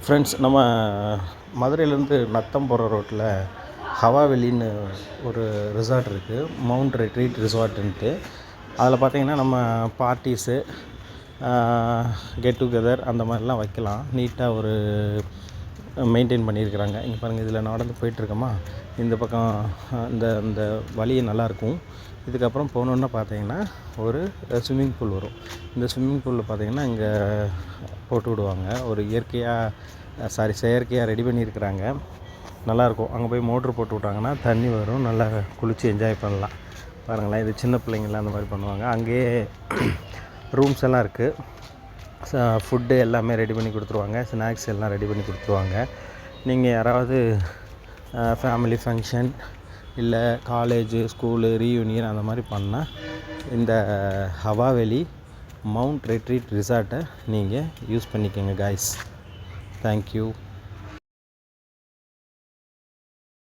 Friends, நம்ம மதுரையிலேருந்து நத்தம் போகிற ரோட்டில் ஹவாவெளின்னு ஒரு ரிசார்ட் இருக்குது, மவுண்ட் ரெட்ரீட் ரிசார்ட்டுன்ட்டு. அதில் பார்த்திங்கன்னா நம்ம பார்ட்டிஸு, கெட் டுகெதர் அந்த மாதிரிலாம் வைக்கலாம். நீட்டாக ஒரு மெயின்டைன் பண்ணியிருக்கிறாங்க. இங்கே பாருங்கள், இதில் நடந்து போயிட்டுருக்கோமா, இந்த பக்கம் இந்த இந்த வழி நல்லாயிருக்கும். இதுக்கப்புறம் போனோன்னா பார்த்திங்கன்னா ஒரு ஸ்விம்மிங் பூல் வரும். இந்த ஸ்விம்மிங் பூலில் பார்த்திங்கன்னா இங்கே போட்டு விடுவாங்க. ஒரு செயற்கையாக ரெடி பண்ணியிருக்கிறாங்க. நல்லாயிருக்கும். அங்கே போய் மோட்ரு போட்டு விட்டாங்கன்னா தண்ணி வரும், நல்லா குளித்து என்ஜாய் பண்ணலாம். பாருங்களேன், இது சின்ன பிள்ளைங்களாம் அந்த மாதிரி பண்ணுவாங்க. அங்கேயே ரூம்ஸ் எல்லாம் இருக்குது. ஃபுட்டு எல்லாமே ரெடி பண்ணி கொடுத்துருவாங்க. ஸ்நாக்ஸ் எல்லாம் ரெடி பண்ணி கொடுத்துருவாங்க. நீங்கள் யாராவது ஃபேமிலி ஃபங்க்ஷன் இல்லை காலேஜு, ஸ்கூலு ரீயூனியன் அந்த மாதிரி பண்ணால் இந்த ஹவாவெளி மவுண்ட் ரெட்ரீட் ரிசார்ட்டை நீங்கள் யூஸ் பண்ணிக்கோங்க காய்ஸ். தேங்க்யூ.